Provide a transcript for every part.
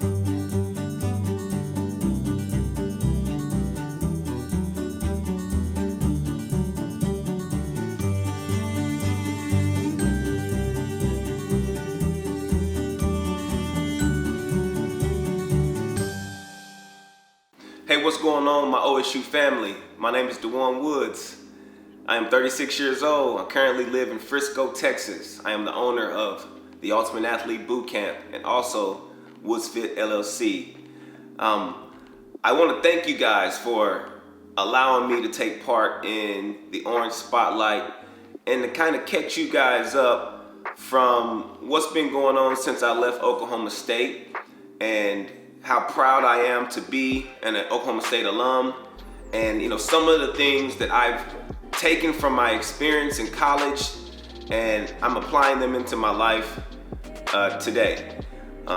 Hey, what's going on, my OSU family? My name is DeJuan Woods. I am 36 years old. I currently live in Frisco, Texas. I am the owner of the Ultimate Athlete Boot Camp and also Woods Fit LLC. I want to thank you guys for allowing me to take part in the Orange Spotlight and to kind of catch you guys up from what's been going on since I left Oklahoma State and how proud I am to be an Oklahoma State alum, and some of the things that I've taken from my experience in college and I'm applying them into my life today.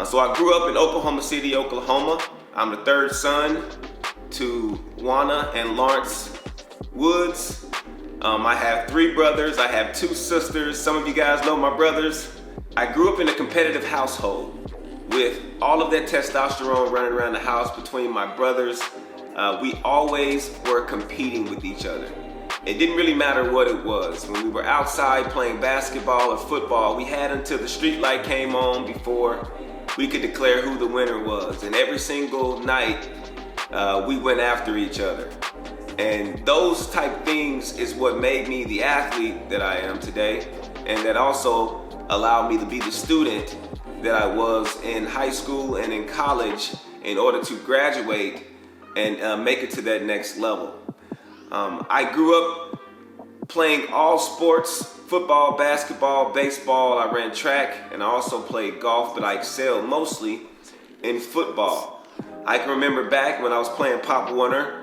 So I grew up in Oklahoma City, Oklahoma. I'm the third son to Juana and Lawrence Woods. I have 3 brothers, I have 2 sisters. Some of you guys know my brothers. I grew up in a competitive household with all of that testosterone running around the house between my brothers. We always were competing with each other. It didn't really matter what it was. When we were outside playing basketball or football, we had until the street light came on before we could declare who the winner was. And every single night, we went after each other. And those type things is what made me the athlete that I am today, and that also allowed me to be the student that I was in high school and in college in order to graduate and make it to that next level. I grew up playing all sports: football, basketball, baseball. I ran track and I also played golf, but I excelled mostly in football. I can remember back when I was playing Pop Warner,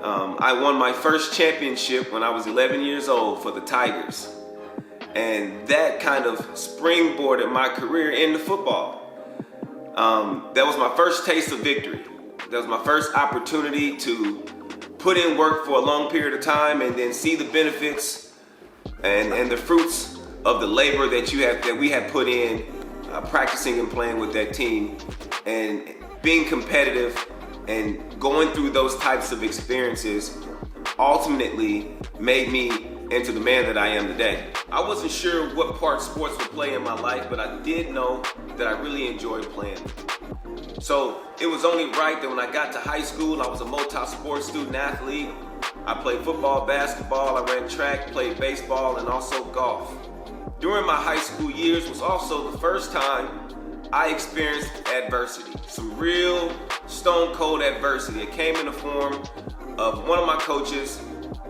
I won my first championship when I was 11 years old for the Tigers. And that kind of springboarded my career into football. That was my first taste of victory. That was my first opportunity to put in work for a long period of time and then see the benefits and the fruits of the labor that we had put in practicing and playing with that team, and being competitive and going through those types of experiences ultimately made me into the man that I am today. I wasn't sure what part sports would play in my life, but I did know that I really enjoyed playing. So it was only right that when I got to high school, I was a multi-sport student athlete. I played football, basketball, I ran track, played baseball, and also golf. During my high school years was also the first time I experienced adversity, some real stone cold adversity. It came in the form of one of my coaches,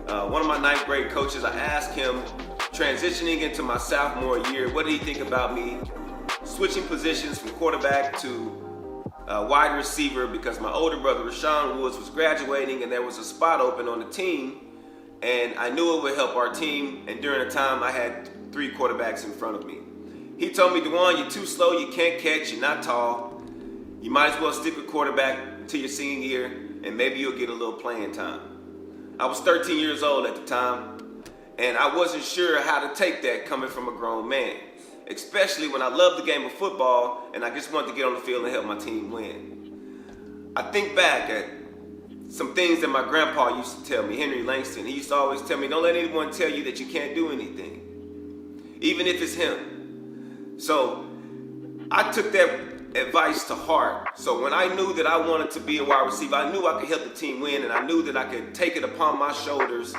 one of my 9th grade coaches. I asked him, transitioning into my sophomore year, what did he think about me switching positions from quarterback to wide receiver, because my older brother Rashawn Woods was graduating and there was a spot open on the team, and I knew it would help our team, and during the time I had 3 quarterbacks in front of me. He told me, DeJuan, you're too slow, you can't catch, you're not tall. You might as well stick with quarterback till your senior year and maybe you'll get a little playing time. I was 13 years old at the time, and I wasn't sure how to take that coming from a grown man, especially when I loved the game of football and I just wanted to get on the field and help my team win. I think back at some things that my grandpa used to tell me, Henry Langston. He used to always tell me, don't let anyone tell you that you can't do anything, even if it's him. So I took that advice to heart. So when I knew that I wanted to be a wide receiver, I knew I could help the team win, and I knew that I could take it upon my shoulders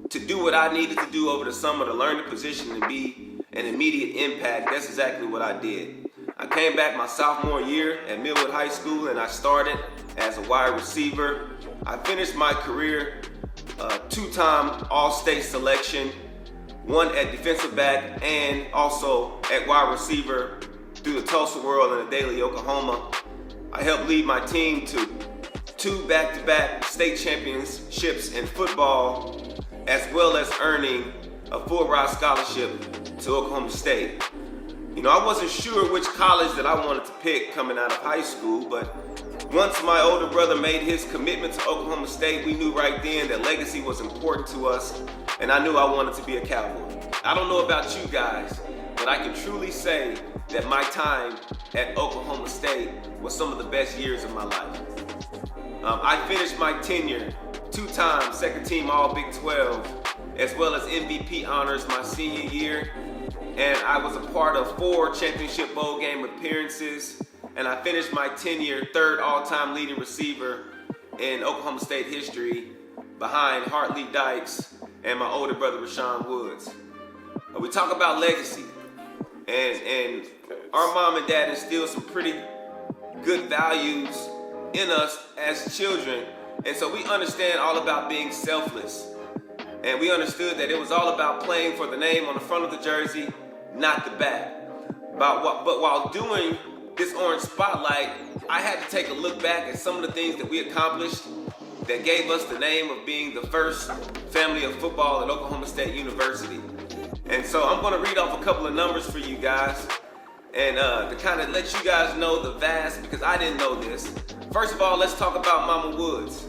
to do what I needed to do over the summer to learn the position and be an immediate impact. That's exactly what I did. I came back my sophomore year at Millwood High School and I started as a wide receiver. I finished my career 2-time All-State selection, 1 at defensive back and also at wide receiver through the Tulsa World and the Daily Oklahoma. I helped lead my team to 2 back-to-back state championships in football, as well as earning a full ride scholarship to Oklahoma State. I wasn't sure which college that I wanted to pick coming out of high school, but once my older brother made his commitment to Oklahoma State, we knew right then that legacy was important to us, and I knew I wanted to be a Cowboy. I don't know about you guys, but I can truly say that my time at Oklahoma State was some of the best years of my life. I finished my tenure 2-time second team All Big 12, as well as MVP honors my senior year. And I was a part of 4 championship bowl game appearances. And I finished my tenure 3rd all-time leading receiver in Oklahoma State history, behind Hartley Dykes and my older brother Rashawn Woods. We talk about legacy, and our mom and dad instilled some pretty good values in us as children, and so we understand all about being selfless, and we understood that it was all about playing for the name on the front of the jersey, not the back. But while doing this orange spotlight, I had to take a look back at some of the things that we accomplished that gave us the name of being the first family of football at Oklahoma State University. And so I'm going to read off a couple of numbers for you guys, and to kind of let you guys know the vast, because I didn't know this. First of all, let's talk about Mama Woods.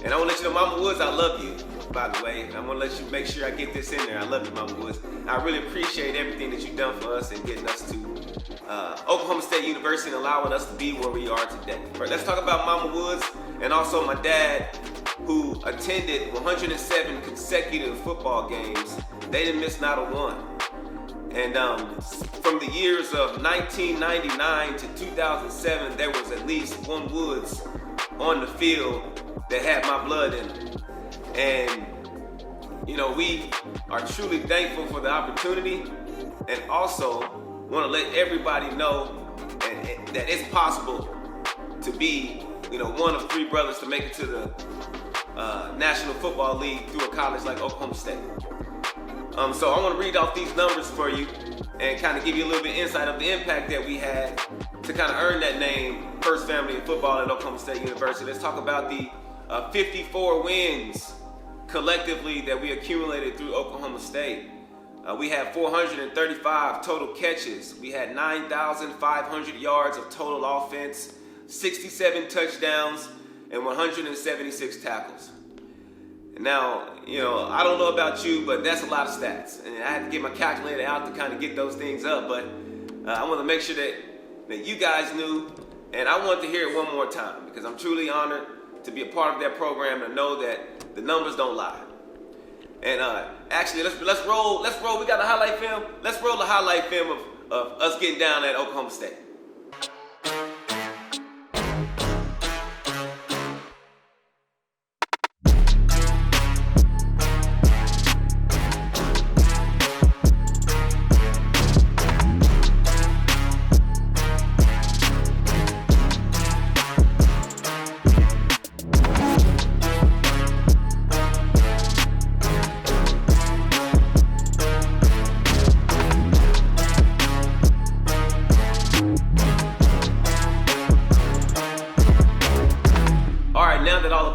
And I want to let you know, Mama Woods, I love you, by the way. And I want to let you make sure I get this in there. I love you, Mama Woods. I really appreciate everything that you've done for us and getting us to Oklahoma State University and allowing us to be where we are today. Right, let's talk about Mama Woods and also my dad, who attended 107 consecutive football games. They didn't miss not a one. And from the years of 1999 to 2007, there was at least one Woods on the field that had my blood in it. And, you know, we are truly thankful for the opportunity, and also want to let everybody know and that it's possible to be, you know, one of 3 brothers to make it to the National Football League through a college like Oklahoma State. So I want to read off these numbers for you and kind of give you a little bit of insight of the impact that we had to kind of earn that name, First Family in Football at Oklahoma State University. Let's talk about the 54 wins collectively that we accumulated through Oklahoma State. We had 435 total catches. We had 9,500 yards of total offense, 67 touchdowns, and 176 tackles. Now, you know, I don't know about you, but that's a lot of stats. And I had to get my calculator out to kind of get those things up. But I want to make sure that you guys knew, and I want to hear it one more time, because I'm truly honored to be a part of that program and know that the numbers don't lie. And actually, let's roll. We got a highlight film. Let's roll the highlight film of us getting down at Oklahoma State.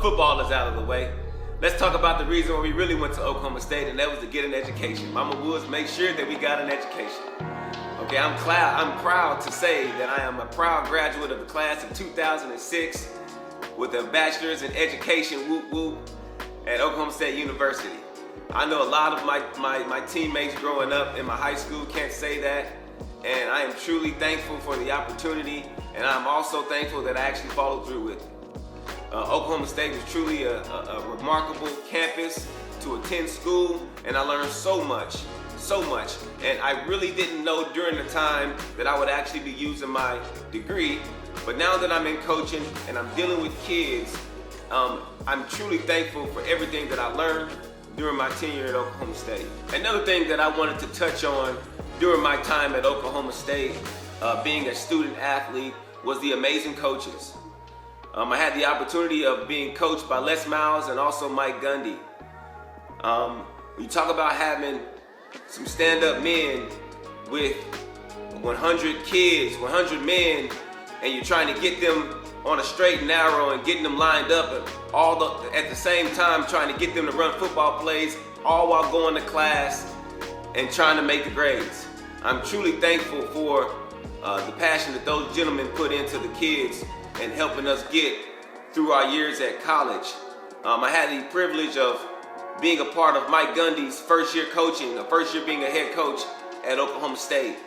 Football is out of the way. Let's talk about the reason why we really went to Oklahoma State, and that was to get an education. Mama Woods made sure that we got an education. Okay, I'm proud to say that I am a proud graduate of the class of 2006 with a bachelor's in education, whoop whoop, at Oklahoma State University. I know a lot of my teammates growing up in my high school can't say that, and I am truly thankful for the opportunity, and I'm also thankful that I actually followed through with it. Oklahoma State was truly a remarkable campus to attend school, and I learned so much. And I really didn't know during the time that I would actually be using my degree, but now that I'm in coaching and I'm dealing with kids, I'm truly thankful for everything that I learned during my tenure at Oklahoma State. Another thing that I wanted to touch on during my time at Oklahoma State, being a student athlete, was the amazing coaches. I had the opportunity of being coached by Les Miles and also Mike Gundy. You talk about having some stand-up men with 100 kids, 100 men, and you're trying to get them on a straight and narrow and getting them lined up at the same time trying to get them to run football plays, all while going to class and trying to make the grades. I'm truly thankful for the passion that those gentlemen put into the kids and helping us get through our years at college. I had the privilege of being a part of Mike Gundy's first year coaching, the first year being a head coach at Oklahoma State.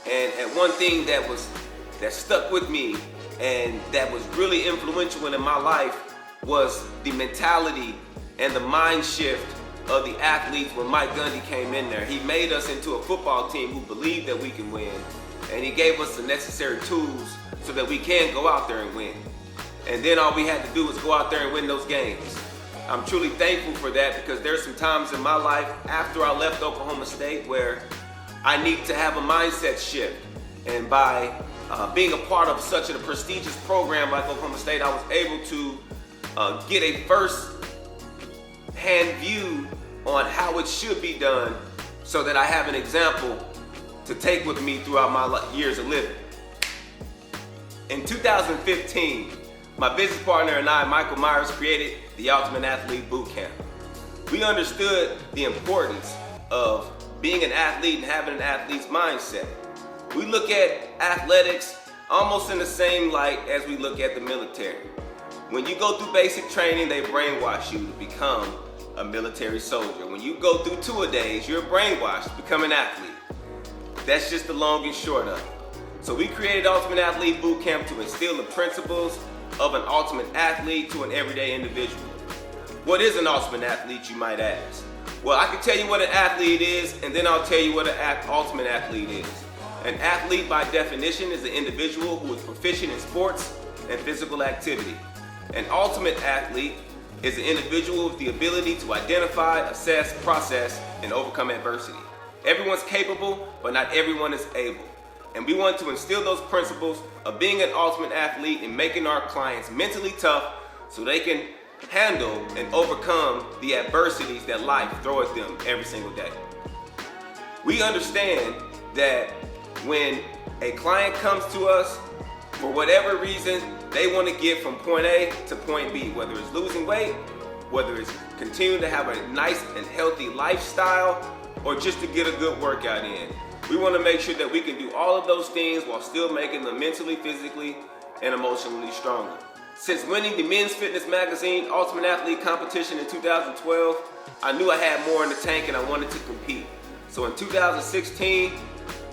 And one thing that stuck with me and that was really influential in my life was the mentality and the mind shift of the athletes when Mike Gundy came in there. He made us into a football team who believed that we can win, and he gave us the necessary tools so that we can go out there and win. And then all we had to do was go out there and win those games. I'm truly thankful for that, because there's some times in my life after I left Oklahoma State where I need to have a mindset shift. And by being a part of such a prestigious program like Oklahoma State, I was able to get a first-hand view on how it should be done, so that I have an example to take with me throughout my years of living. In 2015, my business partner and I, Michael Myers, created the Ultimate Athlete Bootcamp. We understood the importance of being an athlete and having an athlete's mindset. We look at athletics almost in the same light as we look at the military. When you go through basic training, they brainwash you to become a military soldier. When you go through two-a-days, you're brainwashed to become an athlete. That's just the long and short of it. So we created Ultimate Athlete Bootcamp to instill the principles of an ultimate athlete to an everyday individual. What is an ultimate athlete, you might ask? Well, I can tell you what an athlete is, and then I'll tell you what an ultimate athlete is. An athlete, by definition, is an individual who is proficient in sports and physical activity. An ultimate athlete is an individual with the ability to identify, assess, process, and overcome adversity. Everyone's capable, but not everyone is able. And we want to instill those principles of being an ultimate athlete and making our clients mentally tough so they can handle and overcome the adversities that life throws at them every single day. We understand that when a client comes to us, for whatever reason, they want to get from point A to point B, whether it's losing weight, whether it's continuing to have a nice and healthy lifestyle, or just to get a good workout in. We want to make sure that we can do all of those things while still making them mentally, physically, and emotionally stronger. Since winning the Men's Fitness Magazine Ultimate Athlete Competition in 2012, I knew I had more in the tank and I wanted to compete. So in 2016,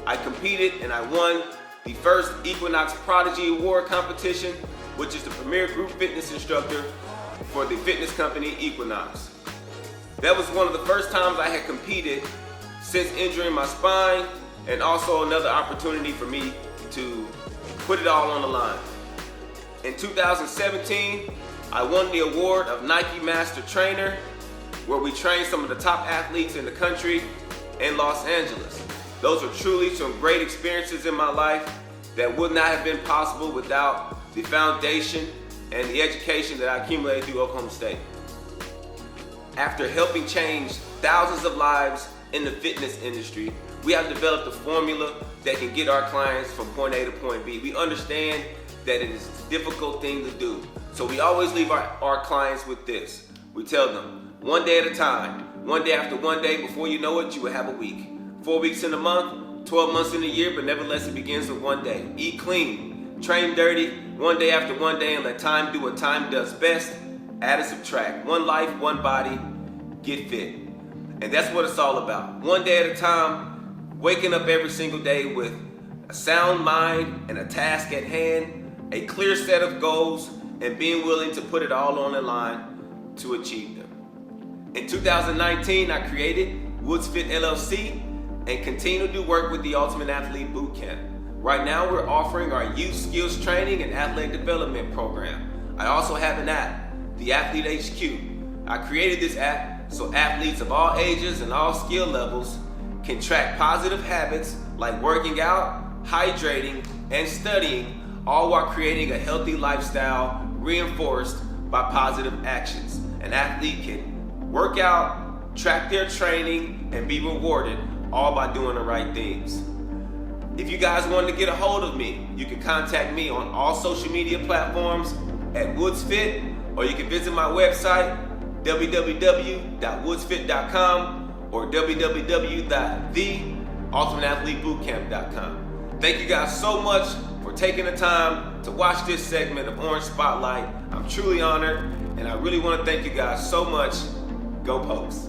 I competed and I won the first Equinox Prodigy Award competition, which is the premier group fitness instructor for the fitness company Equinox. That was one of the first times I had competed since injuring my spine, and also another opportunity for me to put it all on the line. In 2017, I won the award of Nike Master Trainer, where we trained some of the top athletes in the country in Los Angeles. Those are truly some great experiences in my life that would not have been possible without the foundation and the education that I accumulated through Oklahoma State. After helping change thousands of lives in the fitness industry, we have developed a formula that can get our clients from point A to point B. We understand that it is a difficult thing to do. So we always leave our clients with this. We tell them, one day at a time, one day after one day, before you know it, you will have a week. 4 weeks in a month, 12 months in a year, but nevertheless it begins with one day. Eat clean, train dirty, one day after one day, and let time do what time does best. Add and subtract. One life, one body, get fit. And that's what it's all about. One day at a time, waking up every single day with a sound mind and a task at hand, a clear set of goals, and being willing to put it all on the line to achieve them. In 2019, I created Woods Fit LLC and continue to do work with the Ultimate Athlete Bootcamp. Right now, we're offering our youth skills training and athletic development program. I also have an app, the Athlete HQ. I created this app so athletes of all ages and all skill levels can track positive habits like working out, hydrating, and studying, all while creating a healthy lifestyle reinforced by positive actions. An athlete can work out, track their training, and be rewarded, all by doing the right things. If you guys want to get a hold of me, you can contact me on all social media platforms at WoodsFit, or you can visit my website, www.woodsfit.com or www.theultimateathletebootcamp.com. Thank you guys so much for taking the time to watch this segment of Orange Spotlight. I'm truly honored, and I really want to thank you guys so much. Go Pokes.